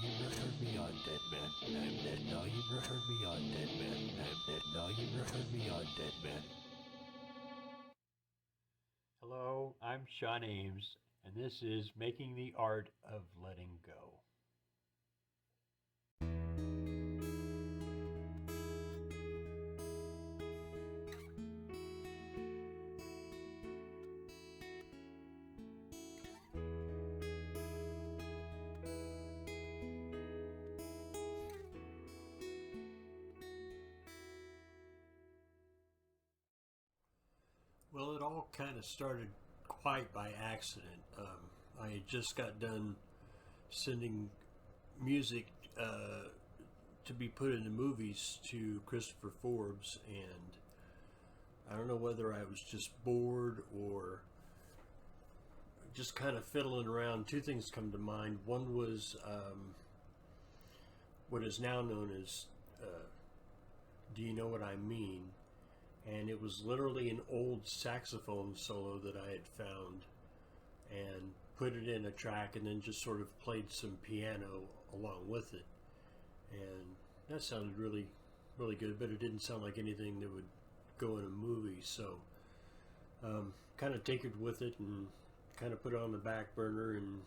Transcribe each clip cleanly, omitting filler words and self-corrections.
you ever heard me on Dead Man. I'm dead. Now you ever heard me on Dead Man. I'm dead. Now you ever heard me on Dead Man. Hello, I'm Shawn Ames, and this is Making the Art of Letting Go. Well, it all kind of started quite by accident. I had just got done sending music to be put into movies to Christopher Forbes, and I don't know whether I was just bored or just kind of fiddling around. Two things come to mind. One was what is now known as Do You Know What I Mean? And it was literally an old saxophone solo that I had found and put it in a track and then just sort of played some piano along with it. And that sounded really, really good, but it didn't sound like anything that would go in a movie. So kind of tinkered with it and kind of put it on the back burner. And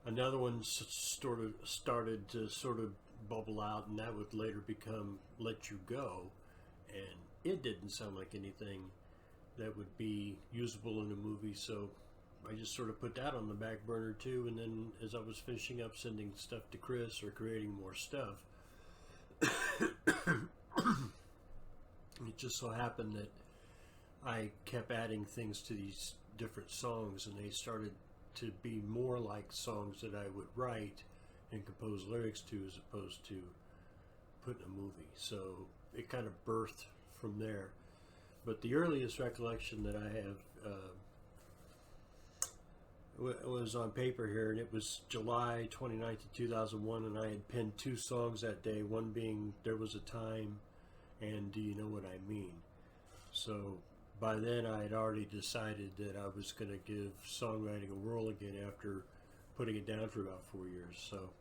another one started to sort of bubble out, and that would later become Let You Go. And it didn't sound like anything that would be usable in a movie, so I just sort of put that on the back burner too. And then as I was finishing up sending stuff to Chris or creating more stuff, it just so happened that I kept adding things to these different songs, and they started to be more like songs that I would write and compose lyrics to as opposed to put in a movie. So it kind of birthed from there. But the earliest recollection that I have was on paper here, and it was July 29th of 2001, and I had penned two songs that day, one being There Was a Time and Do You Know What I Mean? So by then I had already decided that I was going to give songwriting a whirl again after putting it down for about 4 years. So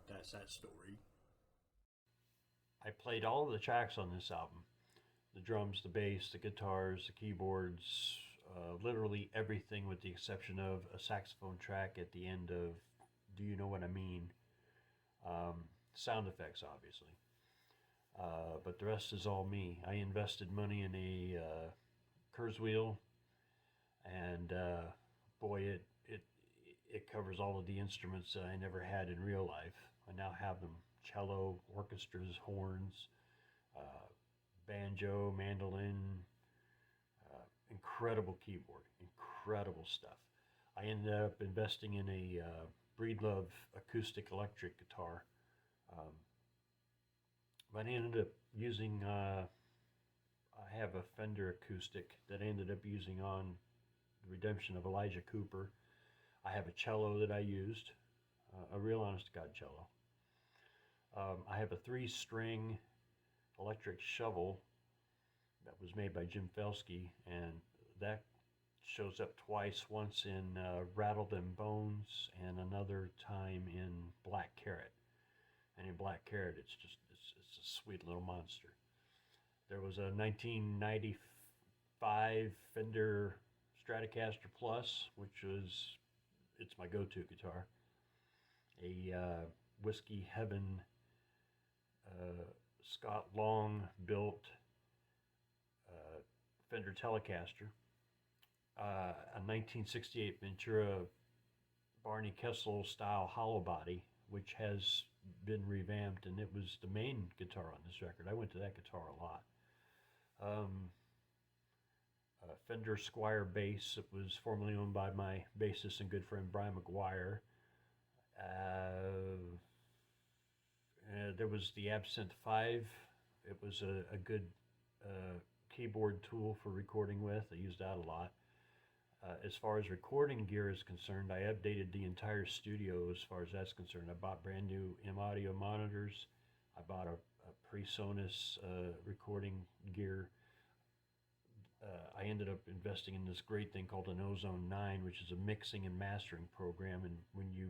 that's that story. I played all of the tracks on this album. The drums, the bass, the guitars, the keyboards, literally everything with the exception of a saxophone track at the end of Do You Know What I Mean? Sound effects, obviously. But the rest is all me. I invested money in a Kurzweil, and boy, it covers all of the instruments that I never had in real life. I now have them. Cello, orchestras, horns, banjo, mandolin, incredible keyboard, incredible stuff. I ended up investing in a Breedlove acoustic electric guitar. But I ended up using, I have a Fender acoustic that I ended up using on The Redemption of Elijah Cooper. I have a cello that I used, a real honest-to-God cello. I have a 3-string electric shovel that was made by Jim Felsky, and that shows up twice, once in Rattle Them Bones and another time in Black Carrot. And in Black Carrot, it's a sweet little monster. There was a 1995 Fender Stratocaster Plus, it's my go-to guitar. A Whiskey Heaven Scott Long built Fender Telecaster, a 1968 Ventura Barney Kessel style hollow body, which has been revamped, and it was the main guitar on this record. I went to that guitar a lot. Fender Squier bass. It was formerly owned by my bassist and good friend Brian McGuire. There was the Absinthe 5. It was a good keyboard tool for recording with. I used that a lot. As far as recording gear is concerned, I updated the entire studio as far as that's concerned. I bought brand new M-Audio monitors. I bought a PreSonus recording gear. I ended up investing in this great thing called an Ozone 9, which is a mixing and mastering program. And when you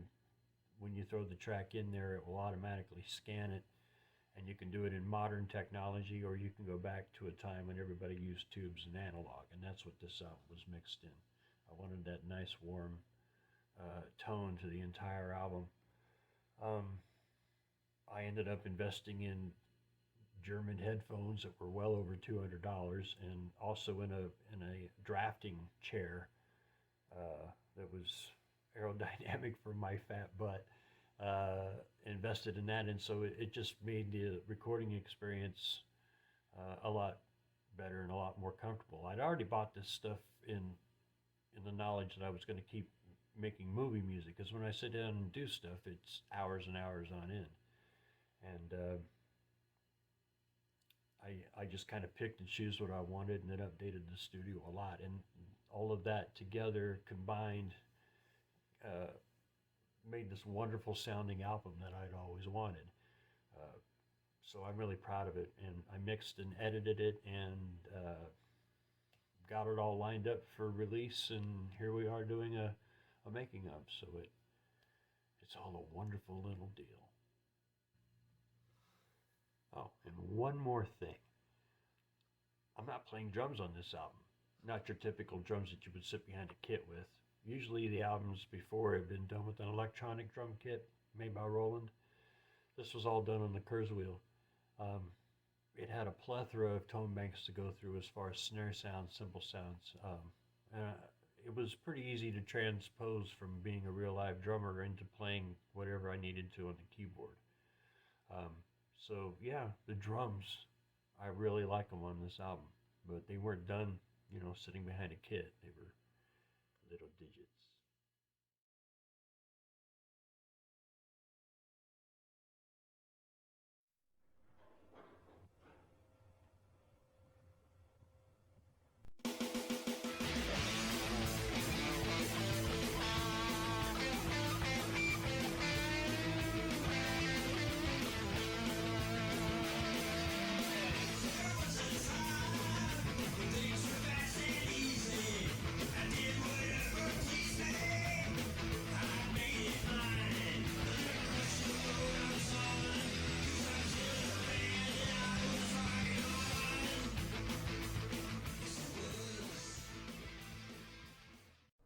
when you throw the track in there, it will automatically scan it, and you can do it in modern technology, or you can go back to a time when everybody used tubes and analog, and that's what this album was mixed in. I wanted that nice warm tone to the entire album. Um, I ended up investing in German headphones that were well over $200, and also in a drafting chair that was aerodynamic for my fat butt. Invested in that, and so it just made the recording experience a lot better and a lot more comfortable. I'd already bought this stuff in the knowledge that I was going to keep making movie music, because when I sit down and do stuff, it's hours and hours on end, and I just kind of picked and choose what I wanted, and then updated the studio a lot, and all of that together combined made this wonderful sounding album that I'd always wanted. Uh, so I'm really proud of it, and I mixed and edited it, and got it all lined up for release, and here we are doing a making of. So it's all a wonderful little deal. Oh, and one more thing. I'm not playing drums on this album. Not your typical drums that you would sit behind a kit with. Usually the albums before have been done with an electronic drum kit made by Roland. This was all done on the Kurzweil. It had a plethora of tone banks to go through as far as snare sounds, cymbal sounds. It was pretty easy to transpose from being a real live drummer into playing whatever I needed to on the keyboard. So yeah, the drums, I really like them on this album, but they weren't done, sitting behind a kit. They were little digits.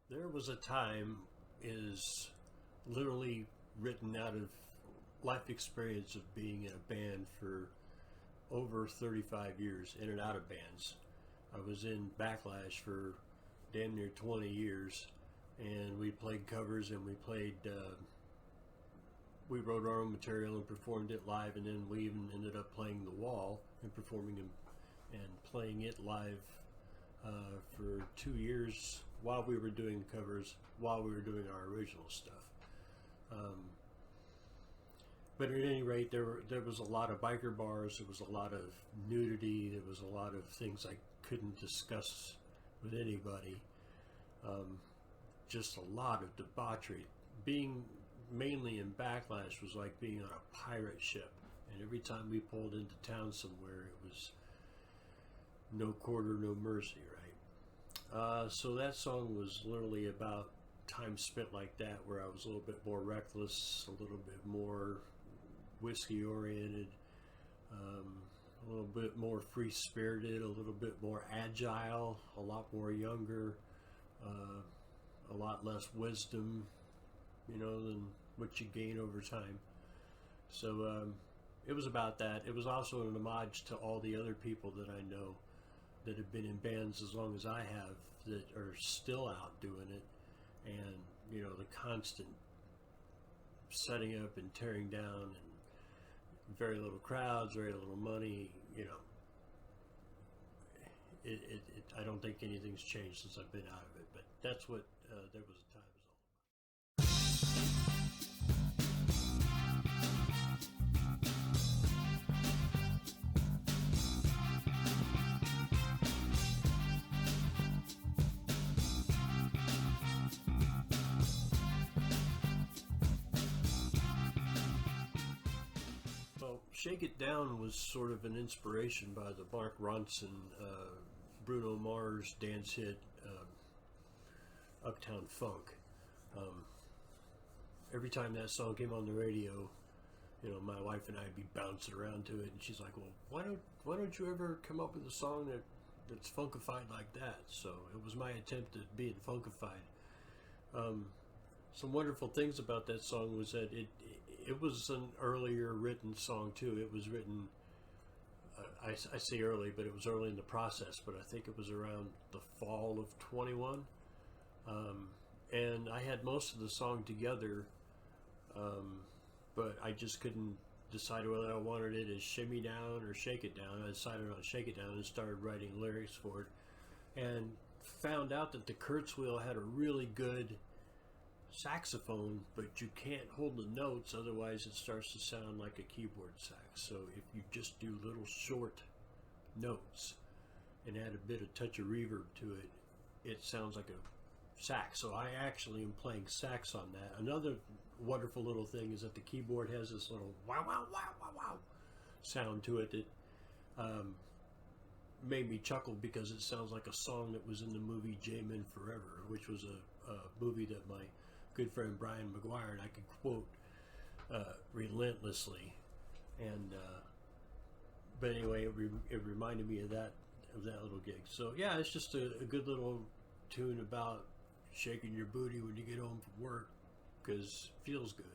There Was a Time is literally written out of life experience of being in a band for over 35 years, in and out of bands. I was in Backlash for damn near 20 years, and we played covers, and we wrote our own material and performed it live, and then we even ended up playing The Wall and performing and playing it live for 2 years while we were doing covers, while we were doing our original stuff. But at any rate, there was a lot of biker bars, there was a lot of nudity, there was a lot of things I couldn't discuss with anybody. Just a lot of debauchery. Being mainly in Backlash was like being on a pirate ship, and every time we pulled into town somewhere, it was no quarter, no mercy, right? So that song was literally about time spent like that, where I was a little bit more reckless, a little bit more whiskey oriented, a little bit more free spirited, a little bit more agile, a lot more younger, a lot less wisdom, than what you gain over time. So it was about that. It was also an homage to all the other people that I know that have been in bands as long as I have, that are still out doing it, and the constant setting up and tearing down, and very little crowds, very little money. I don't think anything's changed since I've been out of it, but that's what There Was a Time is all about. Well, Shake It Down was sort of an inspiration by the Mark Ronson, Bruno Mars dance hit, Uptown Funk. every time that song came on the radio, you know, my wife and I'd be bouncing around to it, and she's like, "Well, why don't you ever come up with a song that's funkified like that?" So it was my attempt at being funkified. Some wonderful things about that song was that it was an earlier written song too. It was written, I say early, but it was early in the process. But I think it was around the fall of 21, and I had most of the song together, but I just couldn't decide whether I wanted it as Shimmy Down or Shake It Down. I decided on Shake It Down and started writing lyrics for it, and found out that the Kurzweil had a really good saxophone, but you can't hold the notes, otherwise it starts to sound like a keyboard sax. So if you just do little short notes and add a bit of touch of reverb to it, it sounds like a sax. So I actually am playing sax on that. Another wonderful little thing is that the keyboard has this little wow wow wow wow wow sound to it that made me chuckle, because it sounds like a song that was in the movie J-Men Forever, which was a movie that my good friend Brian McGuire and I could quote relentlessly. And but anyway, it reminded me of that little gig. So yeah, it's just a good little tune about shaking your booty when you get home from work, because it feels good.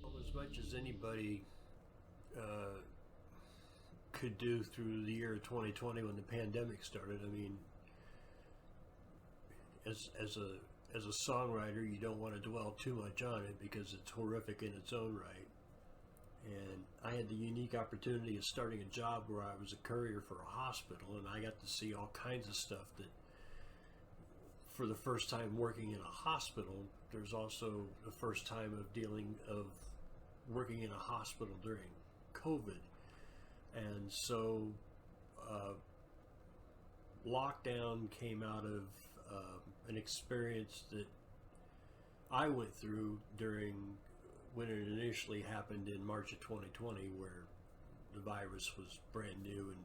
Well, as much as anybody uh, could do through the year 2020 when the pandemic started. I mean, as a songwriter, you don't want to dwell too much on it because it's horrific in its own right. And I had the unique opportunity of starting a job where I was a courier for a hospital, and I got to see all kinds of stuff that, for the first time working in a hospital, there's also the first time of working in a hospital during COVID. And so lockdown came out of an experience that I went through during when it initially happened in March of 2020, where the virus was brand new and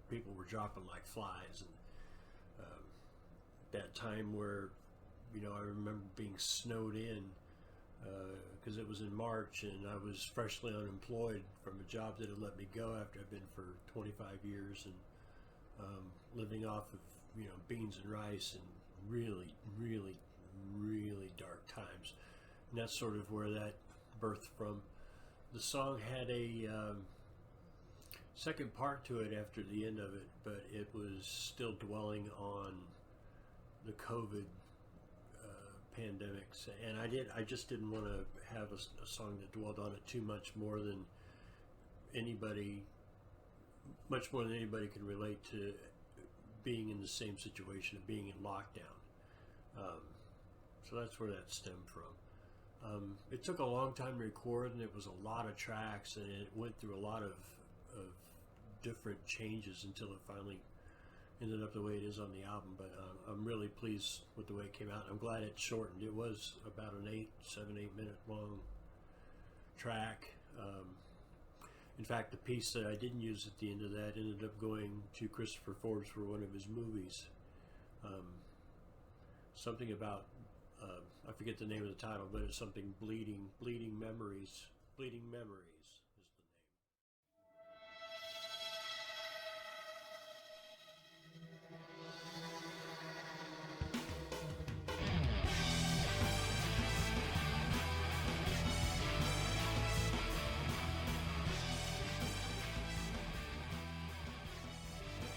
people were dropping like flies. And that time where, you know, I remember being snowed in because it was in March, and I was freshly unemployed from a job that had let me go after I'd been for 25 years, and living off of, you know, beans and rice, and really, really, really dark times. And that's sort of where that birthed from. The song had a second part to it after the end of it, but it was still dwelling on the COVID pandemics, and I just didn't want to have a song that dwelled on it too much more than much more than anybody can relate to being in the same situation of being in lockdown. So that's where that stemmed from. It took a long time to record, and it was a lot of tracks, and it went through a lot of different changes until it finally ended up the way it is on the album. But I'm really pleased with the way it came out. I'm glad it shortened. It was about an 8 minute long track. In fact, the piece that I didn't use at the end of that ended up going to Christopher Forbes for one of his movies. Something about I forget the name of the title, but it's something bleeding memories. Bleeding Memories is the name.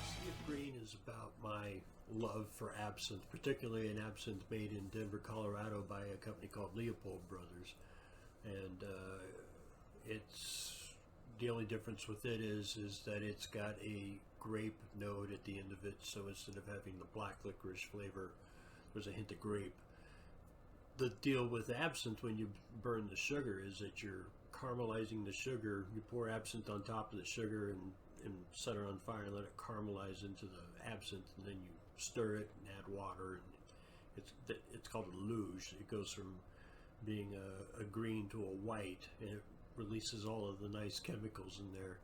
Sea of Green is about my love for absinthe, particularly an absinthe made in Denver, Colorado by a company called Leopold Brothers. And it's the only difference with it is that it's got a grape note at the end of it. So instead of having the black licorice flavor, there's a hint of grape. The deal with absinthe when you burn the sugar is that you're caramelizing the sugar. You pour absinthe on top of the sugar, and set it on fire and let it caramelize into the absinthe, and then you stir it and add water, and it's called a luge. It goes from being a green to a white, and it releases all of the nice chemicals in there.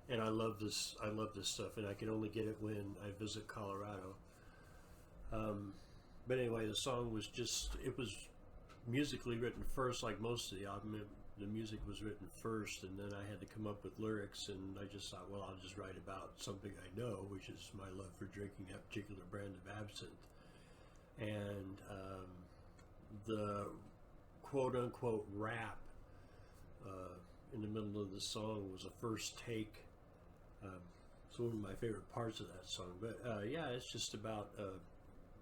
And I love this stuff, and I can only get it when I visit Colorado. But anyway, the song was it was musically written first, like most of the album. The music was written first, and then I had to come up with lyrics, and I just thought, well, I'll just write about something I know, which is my love for drinking that particular brand of absinthe. And the quote-unquote rap in the middle of the song was a first take. It's one of my favorite parts of that song. But yeah, it's just about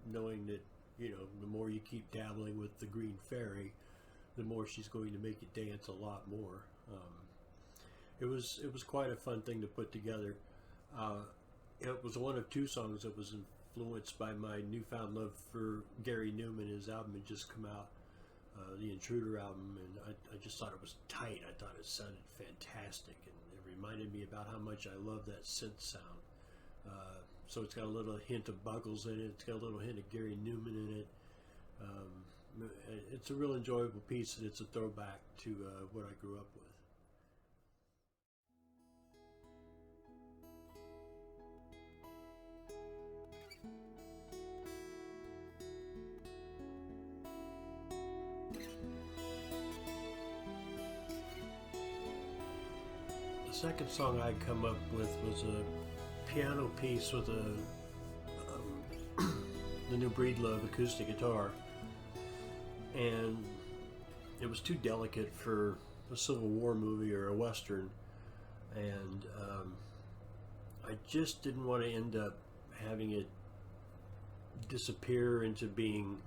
knowing that, you know, the more you keep dabbling with the green fairy, the more she's going to make you dance a lot more. It was quite a fun thing to put together. It was one of two songs that was influenced by my newfound love for Gary Newman. His album had just come out, the Intruder album, and I just thought it was tight. I thought it sounded fantastic, and it reminded me about how much I love that synth sound. So it's got a little hint of Buggles in it. It's got a little hint of Gary Newman in it. It's a real enjoyable piece, and it's a throwback to what I grew up with. The second song I come up with was a piano piece with the new Breedlove acoustic guitar, and it was too delicate for a Civil War movie or a Western, and I just didn't want to end up having it disappear into being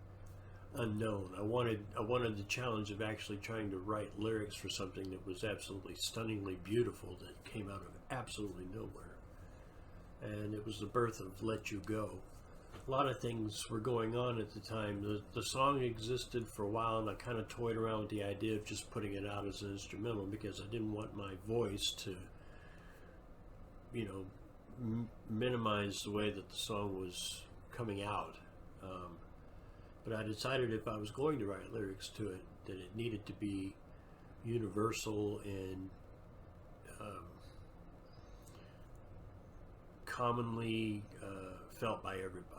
unknown. I wanted the challenge of actually trying to write lyrics for something that was absolutely stunningly beautiful, that came out of absolutely nowhere. And it was the birth of Let You Go. A lot of things were going on at the time. The song existed for a while, and I kind of toyed around with the idea of just putting it out as an instrumental, because I didn't want my voice to, you know, minimize the way that the song was coming out. But I decided if I was going to write lyrics to it, that it needed to be universal and commonly felt by everybody.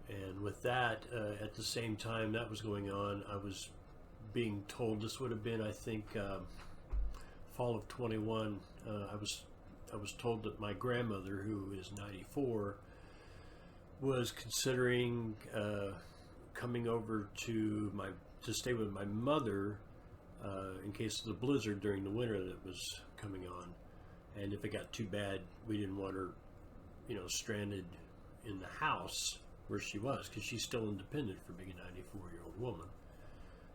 And with that, at the same time that was going on, I was being told, this would have been, I think, fall of 21, I was told that my grandmother, who is 94, was considering coming over to stay with my mother in case of the blizzard during the winter that was coming on. And if it got too bad, we didn't want her, you know, stranded in the house where she was, because she's still independent for being a 94-year-old woman.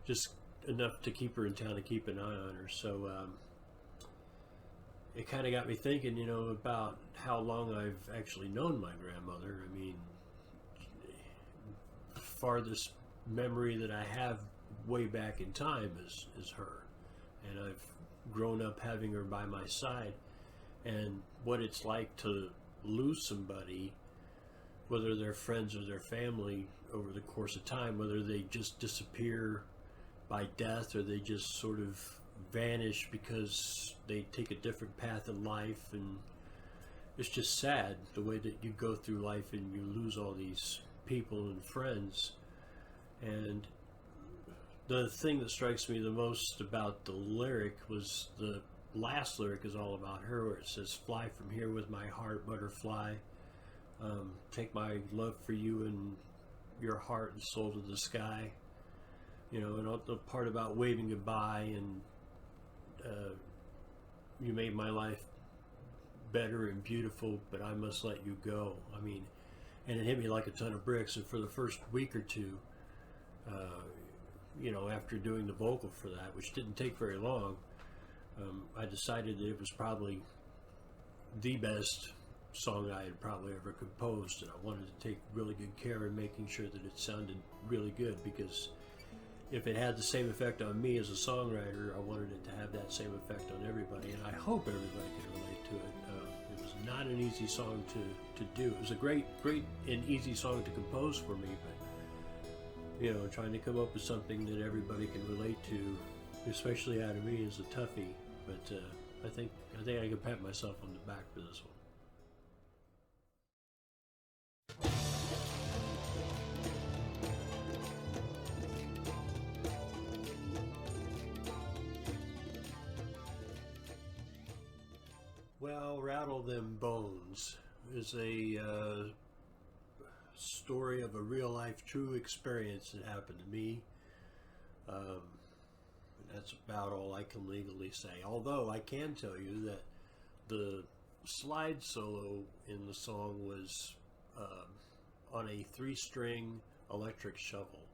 Just enough to keep her in town, to keep an eye on her. So it kind of got me thinking, you know, about how long I've actually known my grandmother. I mean, the farthest memory that I have way back in time is her. And I've grown up having her by my side. And what it's like to lose somebody, whether they're friends or their family, over the course of time, whether they just disappear by death or they just sort of vanish because they take a different path in life. And it's just sad the way that you go through life and you lose all these people and friends. And the thing that strikes me the most about the lyric was the last lyric is all about her, where it says, "Fly from here with my heart, butterfly. Take my love for you and your heart and soul to the sky." You know, and the part about waving goodbye and you made my life better and beautiful, but I must let you go. I mean, and it hit me like a ton of bricks. And for the first week or two, you know, after doing the vocal for that, which didn't take very long, I decided that it was probably the best song I had probably ever composed, and I wanted to take really good care in making sure that it sounded really good, because if it had the same effect on me as a songwriter, I wanted it to have that same effect on everybody, and I hope everybody not an easy song to do. It was a great and easy song to compose for me, but you know, trying to come up with something that everybody can relate to, especially out of me, is a toughie. But I think I can pat myself on the back for this one. Well, Rattle Them Bones is a story of a real life true experience that happened to me. Um, that's about all I can legally say. Although I can tell you that the slide solo in the song was on a 3-string electric shovel.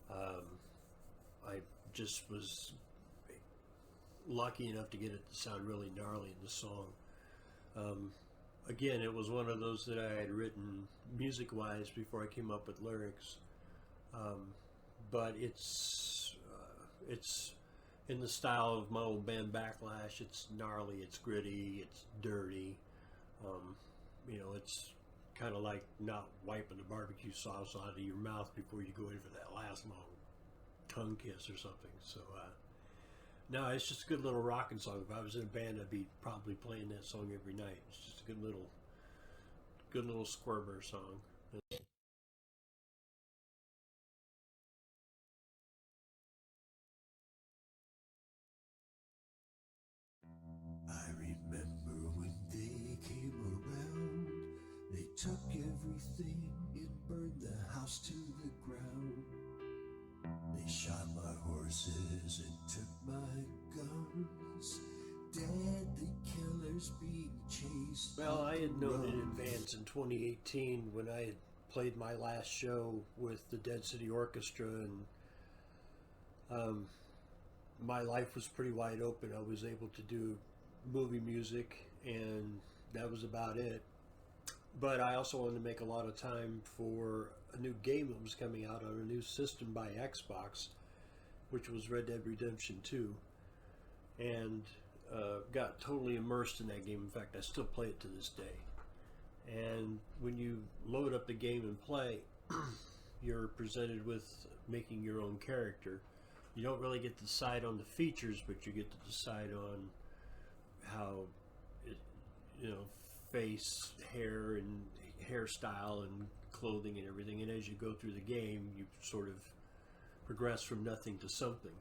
I just was lucky enough to get it to sound really gnarly in the song. Again, it was one of those that I had written music-wise before I came up with lyrics, but it's in the style of my old band Backlash. It's gnarly, it's gritty, it's dirty. You know, it's kind of like not wiping the barbecue sauce out of your mouth before you go in for that last long tongue kiss or something. So no, it's just a good little rocking song. If I was in a band, I'd be probably playing that song every night. It's just a good little squirmer song. I remember when they came around, they took everything, it burned the house to the ground. They shot my horses and took my guns, deadly killers being chased. Well, I had known in advance in 2018 when I had played my last show with the Dead City Orchestra, and my life was pretty wide open. I was able to do movie music, and that was about it. But I also wanted to make a lot of time for a new game that was coming out on a new system by Xbox, which was Red Dead Redemption 2, and got totally immersed in that game. In fact, I still play it to this day. And when you load up the game and play, you're presented with making your own character. You don't really get to decide on the features, but you get to decide on how, face, hair, and hairstyle, and clothing, and everything. And as you go through the game, you sort of progress from nothing to something.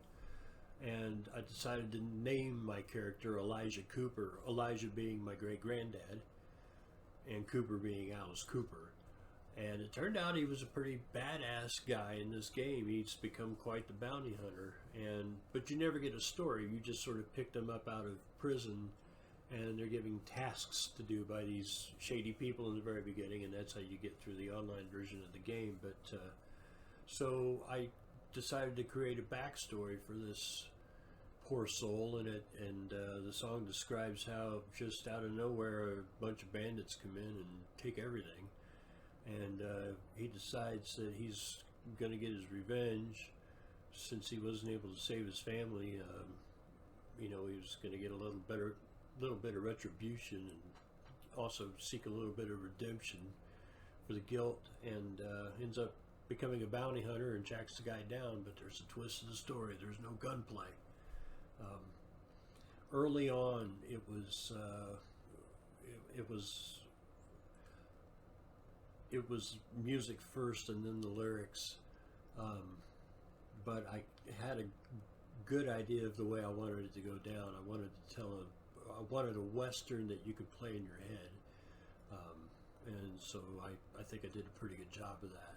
And I decided to name my character Elijah Cooper, Elijah being my great-granddad, and Cooper being Alice Cooper. And it turned out he was a pretty badass guy in this game. He's become quite the bounty hunter. But you never get a story. You just sort of picked him up out of prison, and they're giving tasks to do by these shady people in the very beginning, and that's how you get through the online version of the game. But so I decided to create a backstory for this poor soul, and the song describes how just out of nowhere a bunch of bandits come in and take everything. And he decides that he's going to get his revenge since he wasn't able to save his family. He was going to get a little bit of retribution, and also seek a little bit of redemption for the guilt, and ends up becoming a bounty hunter and tracks the guy down. But there's a twist to the story. There's no gunplay. Early on, it was music first and then the lyrics, but I had a good idea of the way I wanted it to go down. I wanted a western that you could play in your head, and so I think I did a pretty good job of that.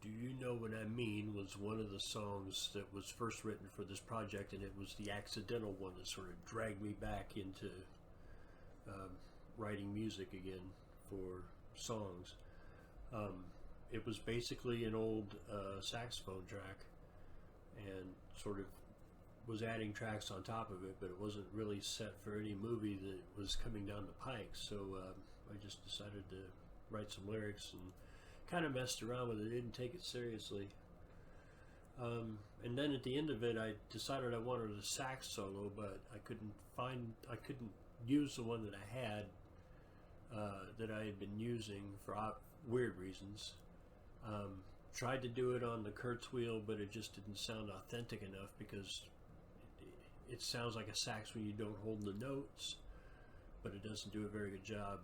Do You Know What I Mean was one of the songs that was first written for this project, and it was the accidental one that sort of dragged me back into writing music again for songs. It was basically an old saxophone track, and sort of was adding tracks on top of it, but it wasn't really set for any movie that was coming down the pike. So I just decided to write some lyrics and kind of messed around with it. Didn't take it seriously. And then at the end of it, I decided I wanted a sax solo, but I couldn't use the one that I had, that I had been using for weird reasons. Tried to do it on the Kurtz wheel, but it just didn't sound authentic enough, because it sounds like a sax when you don't hold the notes, but it doesn't do a very good job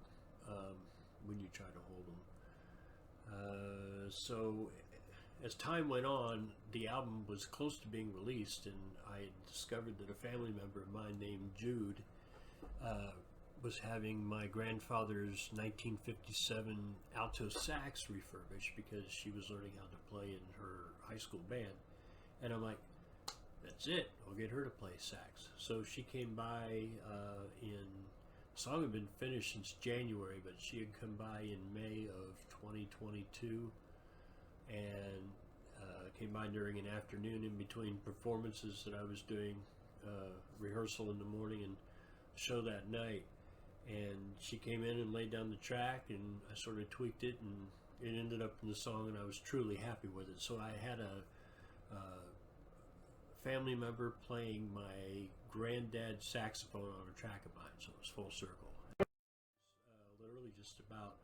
when you try to hold them. So as time went on, the album was close to being released, and I discovered that a family member of mine named Jude was having my grandfather's 1957 alto sax refurbished, because she was learning how to play in her high school band. And I'm like, that's it, I'll get her to play sax. So she came by the song had been finished since January, but she had come by in May of 2022, and came by during an afternoon in between performances that I was doing, rehearsal in the morning and show that night. And she came in and laid down the track, and I sort of tweaked it, and it ended up in the song, and I was truly happy with it. So I had a family member playing my granddad's saxophone on a track of mine, so it was full circle. Literally just about,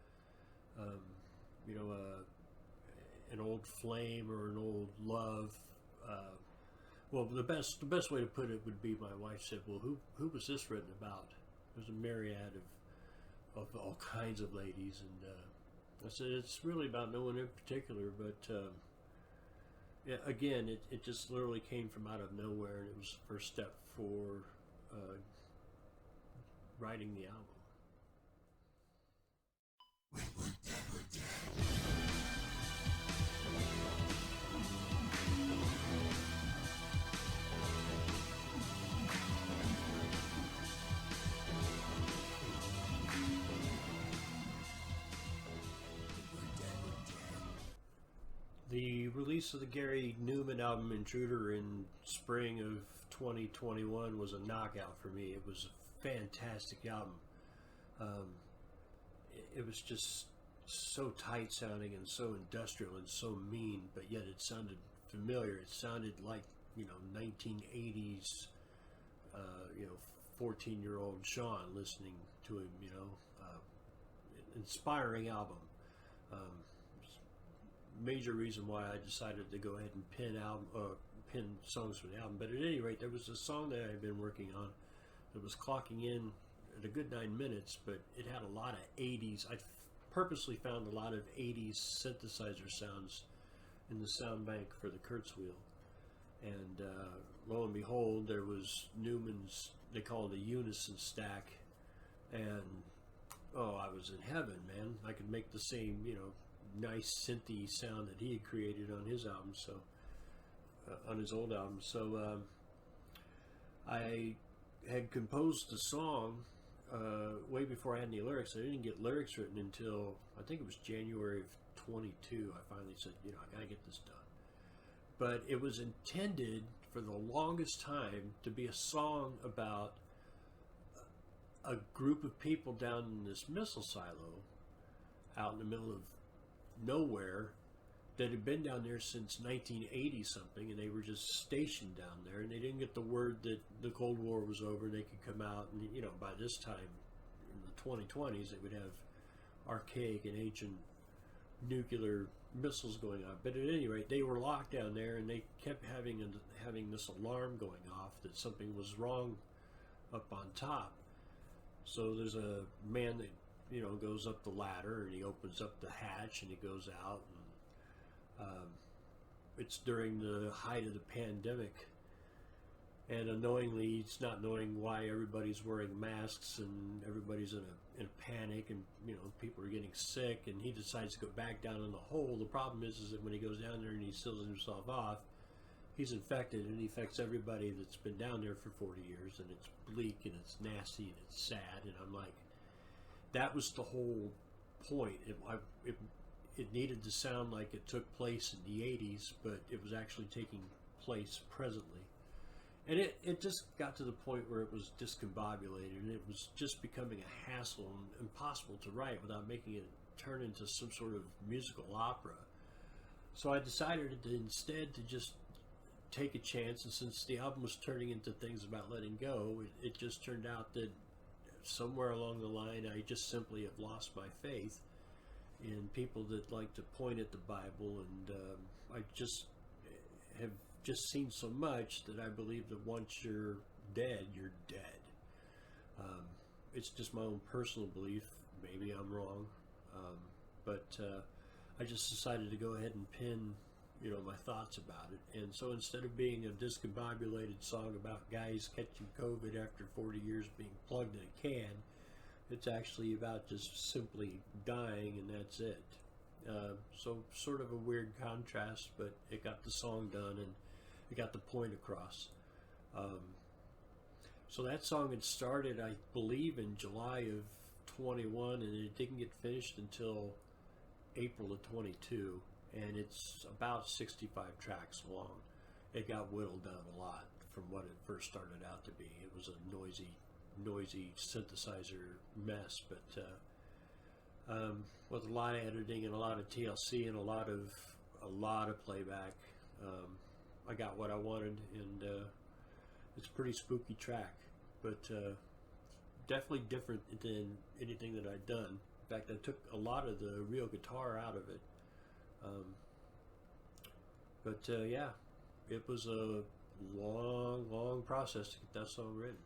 an old flame or an old love. Well, the best way to put it would be, my wife said, "Well, who was this written about?" There's a myriad of all kinds of ladies, and I said it's really about no one in particular, but yeah, again, it just literally came from out of nowhere, and it was the first step for writing the album. The release of the Gary Newman album Intruder in spring of 2021 was a knockout for me. It was a fantastic album. It was just so tight sounding and so industrial and so mean, but yet it sounded familiar. It sounded like, 1980s, 14-year-old Shawn listening to him, inspiring album. Major reason why I decided to go ahead and pin songs for the album. But at any rate, there was a song that I had been working on that was clocking in at a good 9 minutes, but it had a lot of 80s. I purposely found a lot of 80s synthesizer sounds in the sound bank for the Kurtz wheel. And lo and behold, there was Newman's, they call it a unison stack, and I was in heaven, man. I could make the same, nice synthy sound that he had created on his album, so on his old album. So I had composed the song way before I had any lyrics. I didn't get lyrics written until I think it was January of 22. I finally said, I gotta get this done. But it was intended for the longest time to be a song about a group of people down in this missile silo out in the middle of nowhere that had been down there since 1980 something, and they were just stationed down there, and they didn't get the word that the Cold War was over and they could come out, and by this time in the 2020s they would have archaic and ancient nuclear missiles going on. But at any rate, they were locked down there, and they kept having this alarm going off that something was wrong up on top. So there's a man that goes up the ladder, and he opens up the hatch, and he goes out, and it's during the height of the pandemic, and unknowingly, he's not knowing why everybody's wearing masks, and everybody's in a panic, and people are getting sick, and he decides to go back down in the hole. The problem is that when he goes down there and he seals himself off, he's infected, and he affects everybody that's been down there for 40 years, and it's bleak, and it's nasty, and it's sad. And I'm like, that was the whole point. it needed to sound like it took place in the 80s, but it was actually taking place presently. And it just got to the point where it was discombobulated, and it was just becoming a hassle and impossible to write without making it turn into some sort of musical opera. So I decided to instead to just take a chance, and since the album was turning into things about letting go, it just turned out that somewhere along the line I just simply have lost my faith in people that like to point at the Bible, and I just have just seen so much that I believe that once you're dead, you're dead. It's just my own personal belief. Maybe I'm wrong, but I just decided to go ahead and pin, my thoughts about it. And so instead of being a discombobulated song about guys catching COVID after 40 years being plugged in a can, it's actually about just simply dying, and that's it. So sort of a weird contrast, but it got the song done and it got the point across. So that song had started, I believe, in July of 21, and it didn't get finished until April of 22, and it's about 65 tracks long. It got whittled down a lot from what it first started out to be. It was a noisy synthesizer mess, but with a lot of editing and a lot of TLC and a lot of playback, I got what I wanted, and it's a pretty spooky track, but definitely different than anything that I'd done. In fact, I took a lot of the real guitar out of it. Yeah, it was a long process to get that song written.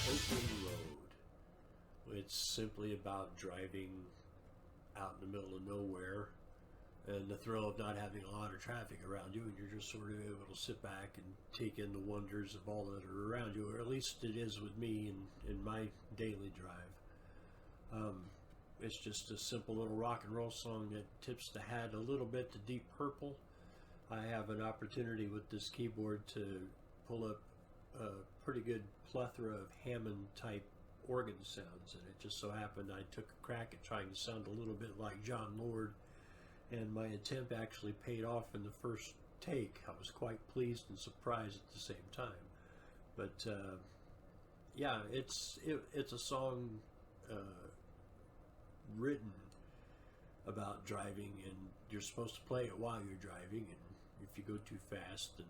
Open road. It's simply about driving out in the middle of nowhere and the thrill of not having a lot of traffic around you, and you're just sort of able to sit back and take in the wonders of all that are around you, or at least it is with me in my daily drive. It's just a simple little rock and roll song that tips the hat a little bit to Deep Purple. I have an opportunity with this keyboard to pull up a pretty good plethora of Hammond type organ sounds, and it just so happened I took a crack at trying to sound a little bit like John Lord, and my attempt actually paid off in the first take. I was quite pleased and surprised at the same time. But yeah, it's a song written about driving, and you're supposed to play it while you're driving, and if you go too fast, then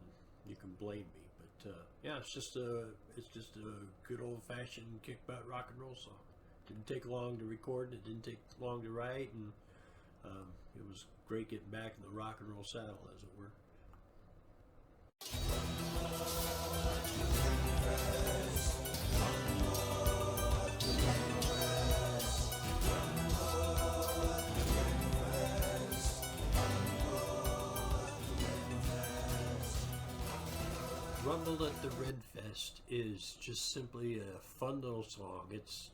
you can blame me. But yeah, it's just a good old-fashioned kick butt rock and roll song. Didn't take long to record, it didn't take long to write, and it was great getting back in the rock and roll saddle, as it were. Rumble at the Red Fest is just simply a fun little song. It's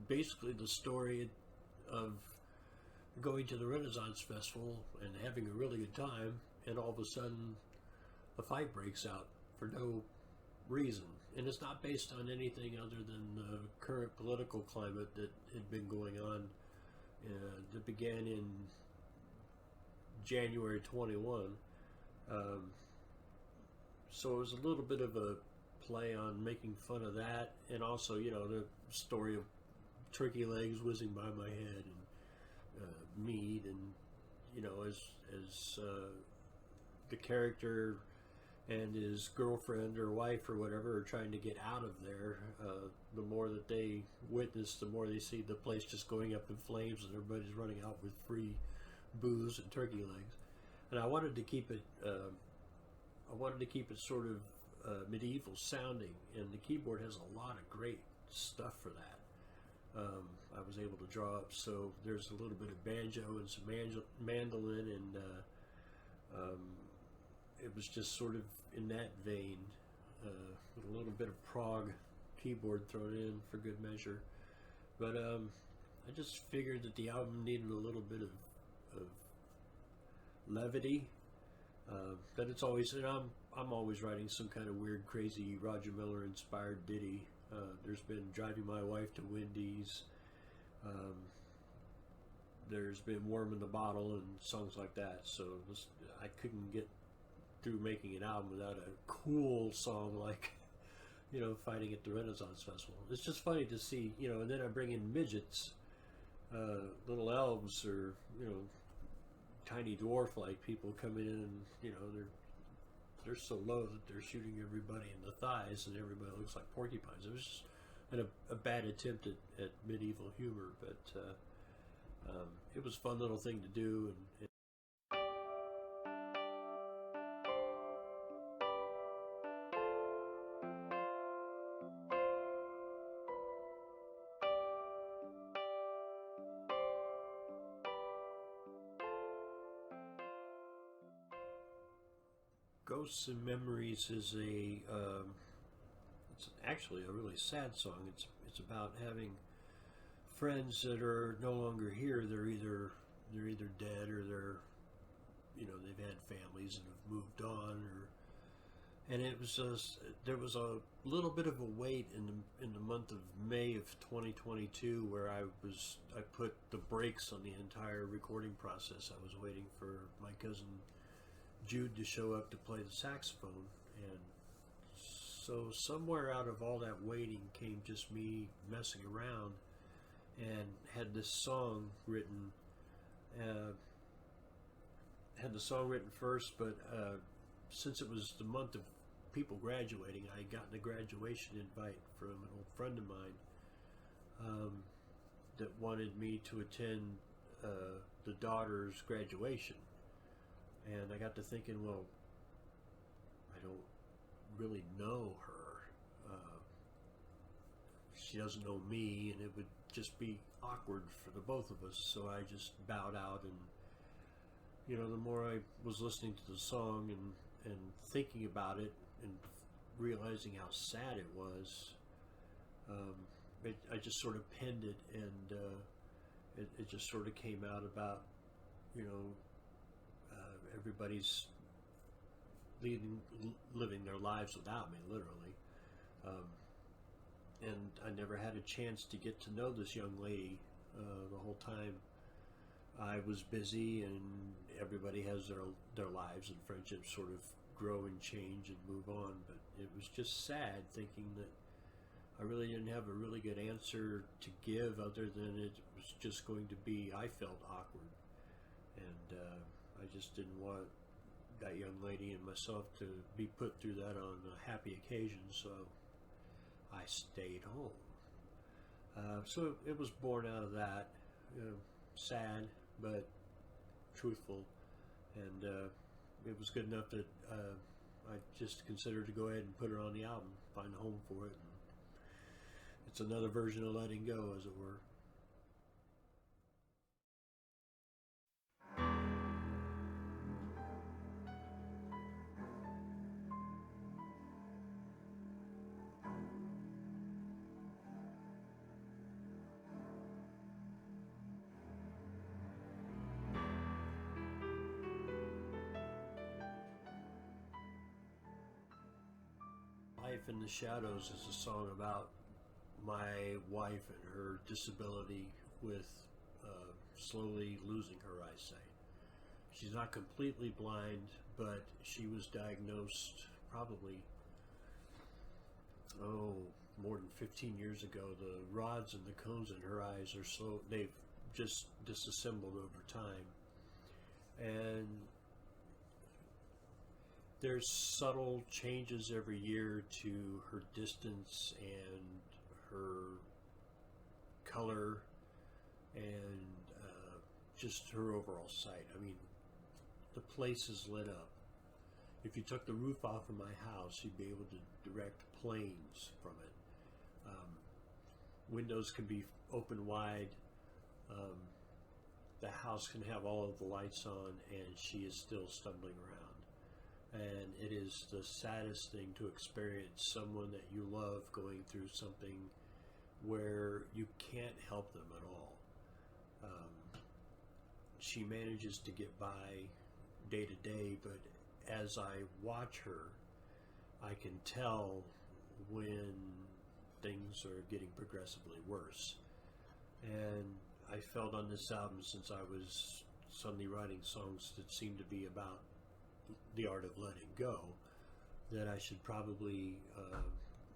basically the story of going to the Renaissance Festival and having a really good time, and all of a sudden a fight breaks out for no reason. And it's not based on anything other than the current political climate that had been going on that began in January 21. So it was a little bit of a play on making fun of that, and also, the story of turkey legs whizzing by my head, and meat, and as the character and his girlfriend or wife or whatever are trying to get out of there, the more that they witness, the more they see the place just going up in flames and everybody's running out with free booze and turkey legs. And I wanted to keep it sort of medieval sounding, and the keyboard has a lot of great stuff for that. I was able to draw up, so there's a little bit of banjo and some mandolin, and it was just sort of in that vein, with a little bit of prog keyboard thrown in for good measure. But I just figured that the album needed a little bit of levity. But it's always, and I'm always writing some kind of weird, crazy Roger Miller inspired ditty. There's been Driving My Wife to Wendy's. Um, there's been Worm in the Bottle and songs like that. So I couldn't get through making an album without a cool song like, Fighting at the Renaissance Festival. It's just funny to see, and then I bring in midgets, little elves, or, tiny dwarf-like people coming in, and, they're so low that they're shooting everybody in the thighs, and everybody looks like porcupines. It was just a bad attempt at medieval humor, but it was a fun little thing to do. And Ghosts and Memories is it's actually a really sad song. It's about having friends that are no longer here. They're either dead, or they've had families and have moved on, and it was just, there was a little bit of a wait in the month of May of 2022 where I put the brakes on the entire recording process. I was waiting for my cousin Jude to show up to play the saxophone, and so somewhere out of all that waiting came just me messing around, and had this song written. Had the song written first, but since it was the month of people graduating, I had gotten a graduation invite from an old friend of mine that wanted me to attend the daughter's graduation. And I got to thinking, well, I don't really know her. She doesn't know me, and it would just be awkward for the both of us. So I just bowed out, and the more I was listening to the song and thinking about it and realizing how sad it was, I just sort of penned it, and it just sort of came out about, everybody's living their lives without me, literally. And I never had a chance to get to know this young lady the whole time. I was busy, and everybody has their lives, and friendships sort of grow and change and move on. But it was just sad thinking that I really didn't have a really good answer to give, other than it was just going to be, I felt awkward. And I just didn't want that young lady and myself to be put through that on a happy occasion, so I stayed home. So it was born out of that, sad but truthful, and it was good enough that I just considered to go ahead and put her on the album, find a home for it. And it's another version of letting go, as it were. Life in the Shadows is a song about my wife and her disability with slowly losing her eyesight. She's not completely blind, but she was diagnosed probably, more than 15 years ago. The rods and the cones in her eyes they've just disassembled over time. And there's subtle changes every year to her distance and her color and just her overall sight. I mean, the place is lit up. If you took the roof off of my house, you'd be able to direct planes from it. Windows can be open wide. The house can have all of the lights on, and she is still stumbling around. And it is the saddest thing to experience someone that you love going through something where you can't help them at all. She manages to get by day to day, but as I watch her, I can tell when things are getting progressively worse. And I felt on this album, since I was suddenly writing songs that seemed to be about the art of letting go, that I should probably,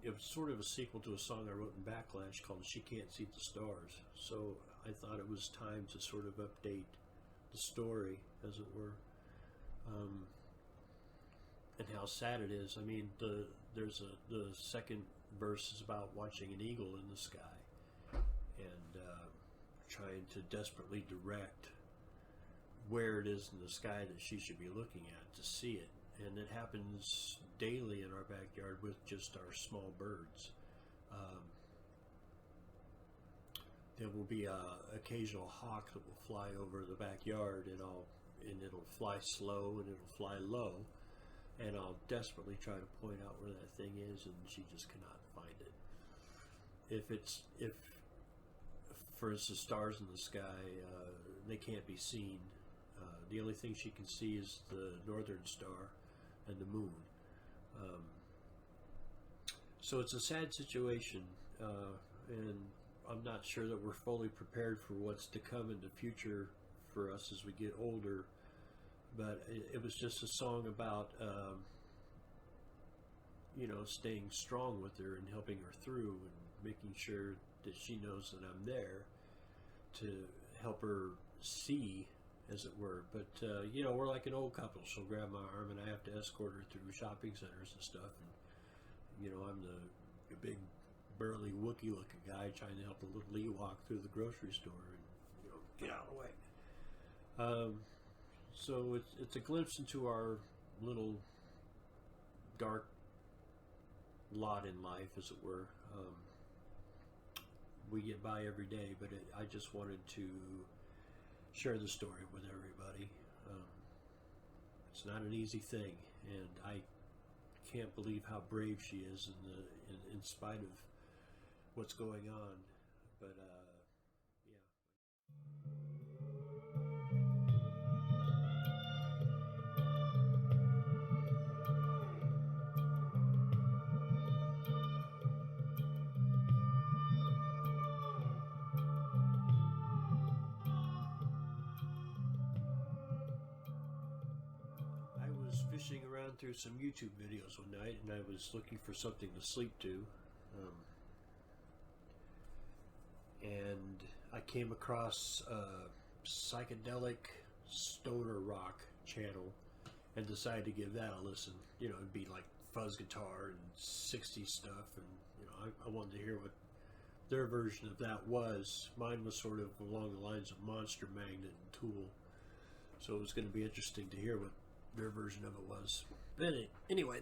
it was sort of a sequel to a song I wrote in Backlash called She Can't See the Stars. So I thought it was time to sort of update the story, as it were, and how sad it is. I mean, the second verse is about watching an eagle in the sky and trying to desperately direct where it is in the sky that she should be looking at to see it. And it happens daily in our backyard with just our small birds. There will be a occasional hawk that will fly over the backyard, and it'll fly slow and it'll fly low, and I'll desperately try to point out where that thing is, and she just cannot find it. If for instance, stars in the sky, they can't be seen. The only thing she can see is the northern star and the moon. So it's a sad situation, and I'm not sure that we're fully prepared for what's to come in the future for us as we get older. But it was just a song about, staying strong with her and helping her through and making sure that she knows that I'm there to help her see, as it were. But, we're like an old couple. She'll grab my arm and I have to escort her through shopping centers and stuff. And, I'm the big, burly, Wookiee-looking guy trying to help a little Ewok through the grocery store and, get out of the way. So it's a glimpse into our little dark lot in life, as it were. We get by every day, but I just wanted to share the story with everybody. It's not an easy thing, and I can't believe how brave she is in spite of what's going on. But yeah. I was fishing around through some YouTube videos one night, and I was looking for something to sleep to. And I came across a psychedelic stoner rock channel and decided to give that a listen. It'd be like fuzz guitar and 60s stuff, and I wanted to hear what their version of that was. Mine was sort of along the lines of Monster Magnet and Tool, so it was going to be interesting to hear what their version of it was. But anyway,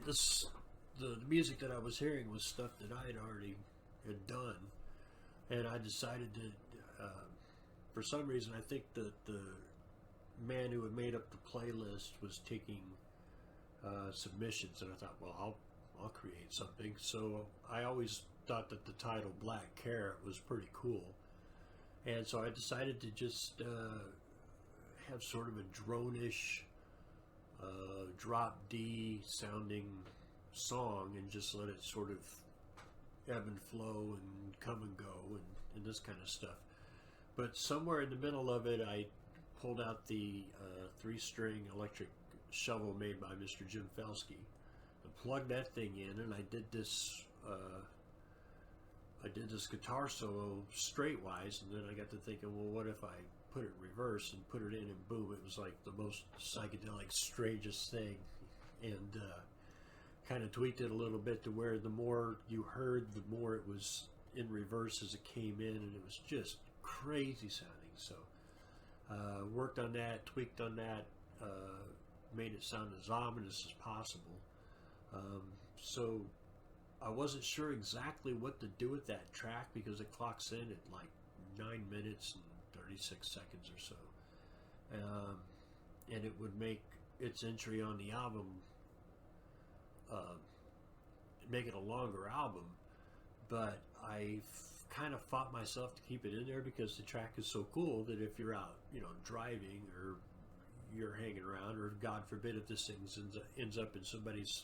the music that I was hearing was stuff that I had done. And I decided to, for some reason, I think that the man who had made up the playlist was taking submissions, and I thought, well, I'll create something. So I always thought that the title Black Carrot was pretty cool, and so I decided to just have sort of a drone-ish, drop D sounding song, and just let it sort of ebb and flow and come and go and this kind of stuff. But somewhere in the middle of it, I pulled out the 3-string electric shovel made by Mr. Jim Felsky and plugged that thing in, and I did this guitar solo straightwise, and then I got to thinking, well, what if I put it in reverse and put it in, and boom, it was like the most psychedelic, strangest thing. And kind of tweaked it a little bit to where the more you heard, the more it was in reverse as it came in, and it was just crazy sounding. So worked on that, tweaked on that, made it sound as ominous as possible. So I wasn't sure exactly what to do with that track, because it clocks in at like 9 minutes and 36 seconds or so, and it would make its entry on the album, make it a longer album. But I kind of fought myself to keep it in there, because the track is so cool that if you're out, driving, or you're hanging around, or God forbid if this thing ends up in somebody's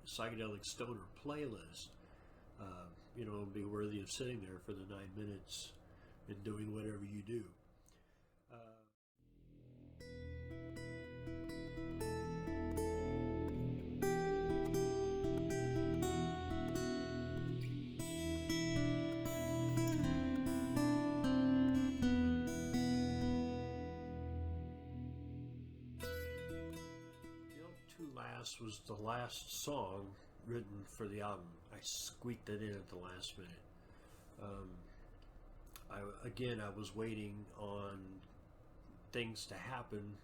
psychedelic stoner playlist, it'll be worthy of sitting there for the 9 minutes and doing whatever you do. Two Last was the last song written for the album. I squeaked it in at the last minute. I was waiting on things to happen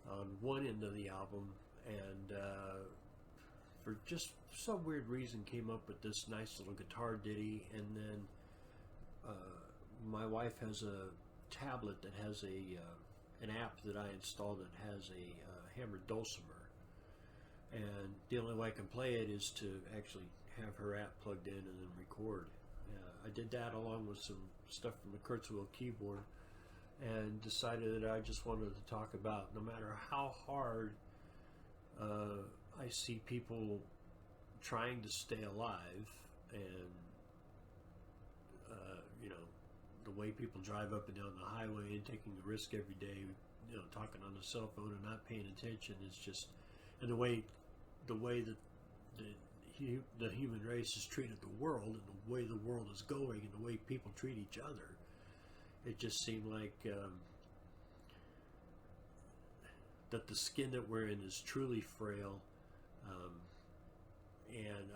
on one end of the album, and for just some weird reason came up with this nice little guitar ditty, and then my wife has a tablet that has an app that I installed that has a hammered dulcimer, and the only way I can play it is to actually have her app plugged in and then record. I did that along with some stuff from the Kurzweil keyboard, and decided that I just wanted to talk about, no matter how hard I see people trying to stay alive, and the way people drive up and down the highway and taking a risk every day, talking on the cell phone and not paying attention, is just, and the way that the human race has treated the world, and the way the world is going, and the way people treat each other, it just seemed like that the skin that we're in is truly frail. And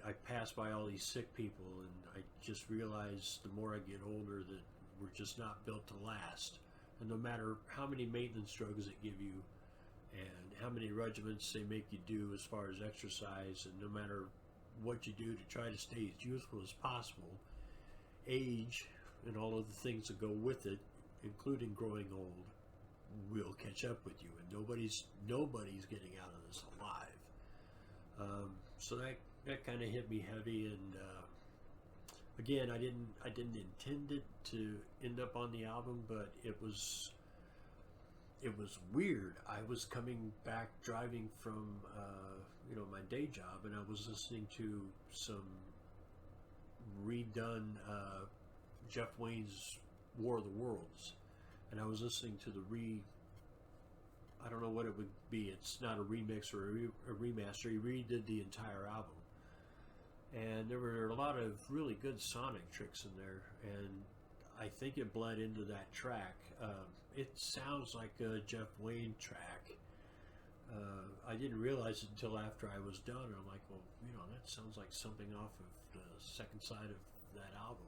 I pass by all these sick people, and I just realize the more I get older that we're just not built to last. And no matter how many maintenance drugs they give you, and how many regimens they make you do as far as exercise, and no matter what you do to try to stay as youthful as possible, age and all of the things that go with it, including growing old, will catch up with you, and nobody's getting out of this alive. So that kind of hit me heavy, and again, I didn't intend it to end up on the album, but it was weird. I was coming back driving from my day job, and I was listening to some redone Jeff Wayne's War of the Worlds, and I was listening to I don't know what it would be. It's not a remix or a remaster. He redid the entire album, and there were a lot of really good sonic tricks in there, and I think it bled into that track. It sounds like a Jeff Wayne track. I didn't realize it until after I was done, and I'm like, well, that sounds like something off of the second side of that album.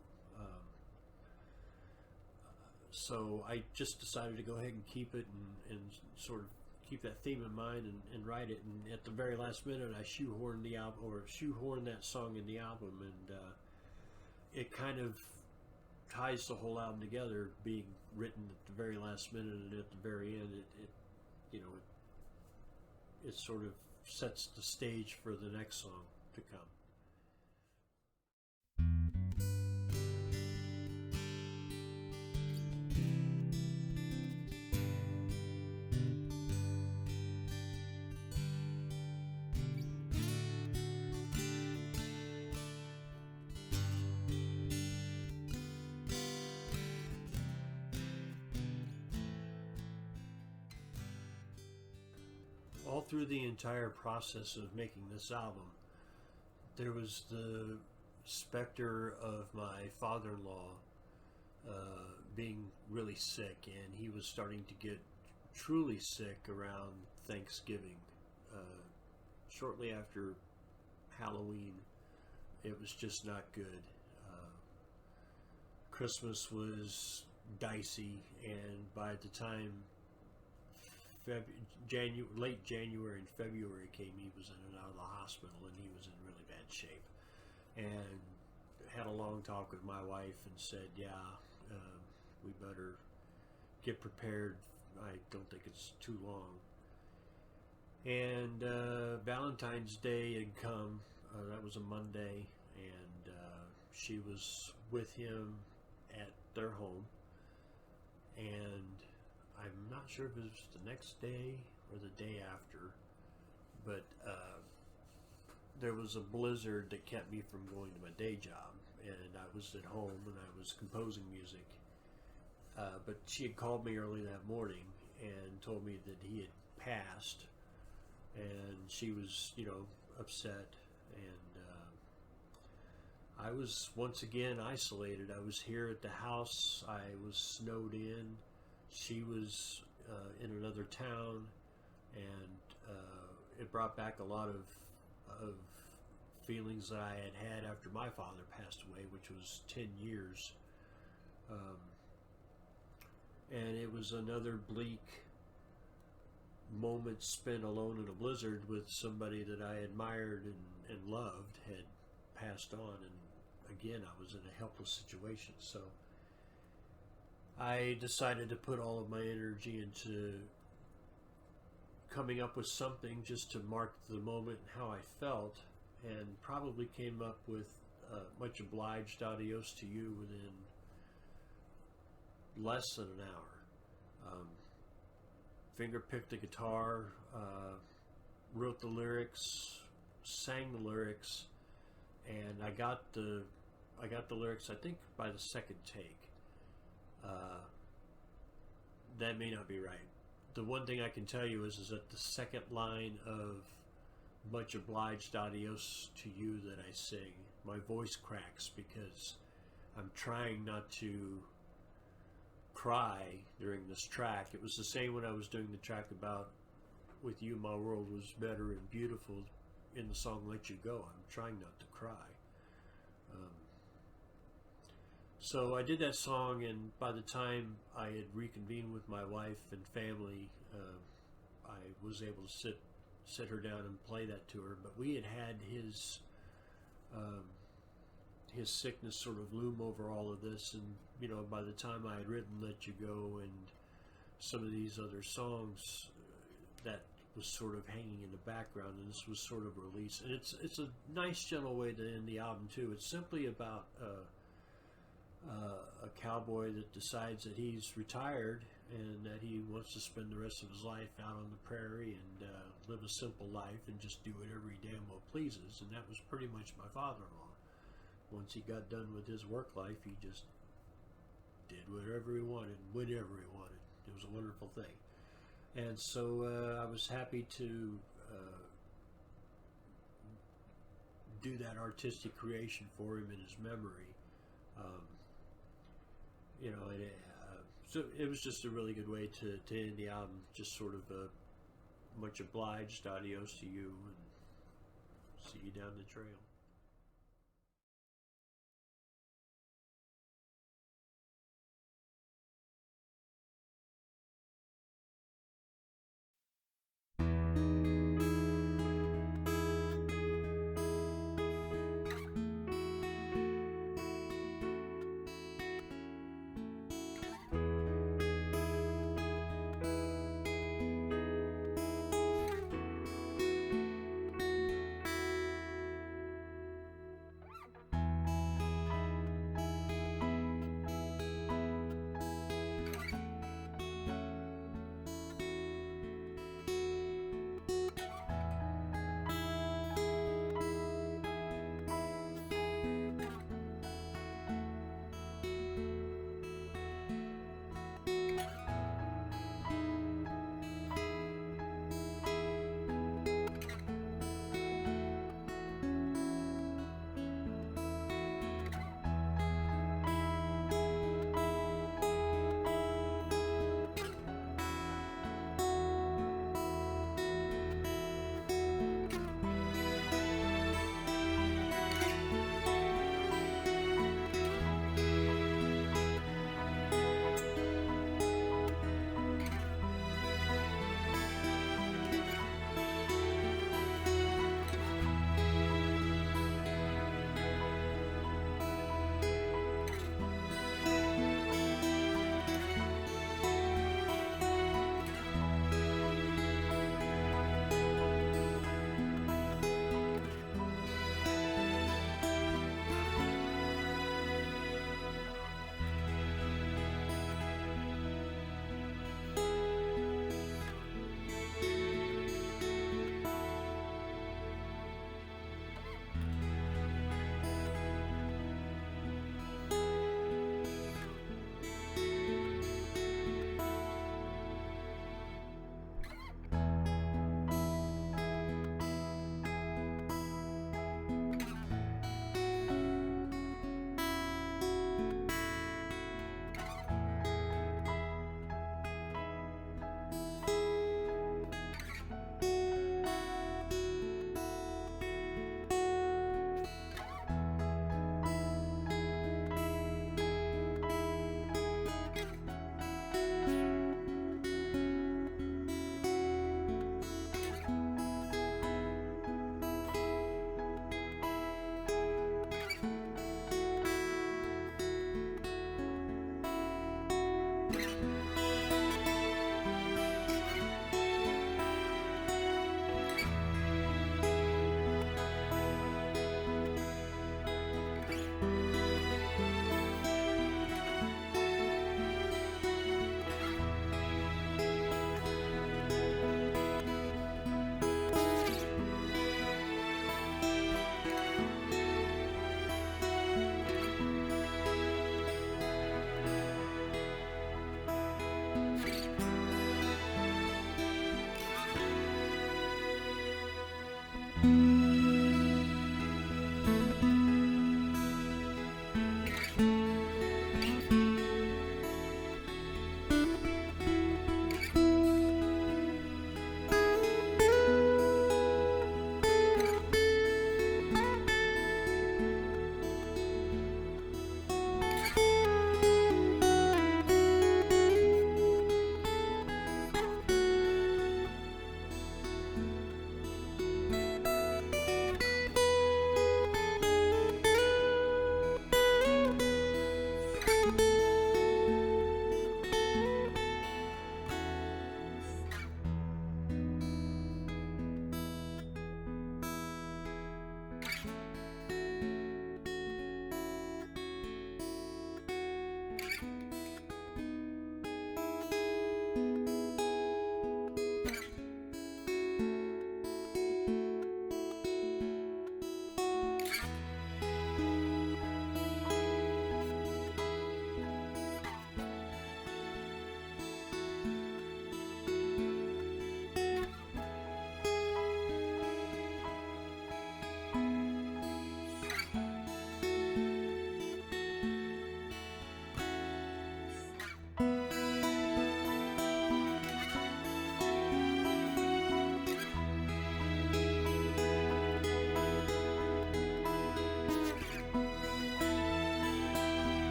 So I just decided to go ahead and keep it, and sort of keep that theme in mind, and write it. And at the very last minute, I shoehorned that song in the album, and it kind of ties the whole album together, being written at the very last minute, and at the very end, it sort of sets the stage for the next song to come. All through the entire process of making this album, there was the specter of my father-in-law being really sick, and he was starting to get truly sick around Thanksgiving. Shortly after Halloween, it was just not good. Christmas was dicey, and by the time late January and February came, he was in and out of the hospital, and he was in really bad shape. And had a long talk with my wife and said, we better get prepared. I don't think it's too long. And Valentine's Day had come. That was a Monday, and she was with him at their home, and I'm not sure if it was the next day or the day after, but there was a blizzard that kept me from going to my day job, and I was at home and I was composing music. But she had called me early that morning and told me that he had passed, and she was, upset. And I was once again isolated. I was here at the house. I was snowed in. She was in another town, and it brought back a lot of feelings that I had after my father passed away, which was 10 years. And it was another bleak moment spent alone in a blizzard with somebody that I admired and loved had passed on. And again, I was in a helpless situation. So I decided to put all of my energy into coming up with something just to mark the moment and how I felt, and probably came up with Much Obliged, Adios to You within less than an hour. Finger picked the guitar, wrote the lyrics, sang the lyrics, and I got the lyrics, I think, by the second take. That may not be right. The one thing I can tell you is that the second line of Much Obliged, Adios to You that I sing, my voice cracks because I'm trying not to cry during this track. It was the same when I was doing the track about With You My World Was Better and Beautiful in the song Let You Go. I'm trying not to cry. So I did that song, and by the time I had reconvened with my wife and family, I was able to sit her down and play that to her. But we had his sickness sort of loom over all of this, and by the time I had written Let You Go and some of these other songs, that was sort of hanging in the background, and this was sort of released. And it's a nice, gentle way to end the album too. It's simply about a cowboy that decides that he's retired and that he wants to spend the rest of his life out on the prairie and live a simple life and just do whatever he damn well pleases. And that was pretty much my father-in-law. Once he got done with his work life, he just did whatever he wanted, whenever he wanted. It was a wonderful thing. And so I was happy to do that artistic creation for him in his memory. So it was just a really good way to end the album, just sort of Much Obliged, Adios to You, and see you down the trail.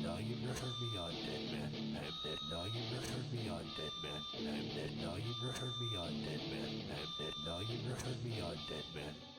Now you return me on, dead man. I'm dead. Now you return me on, dead man. I'm dead. Now you return me on, dead man. I'm dead. Now you return me on, dead man.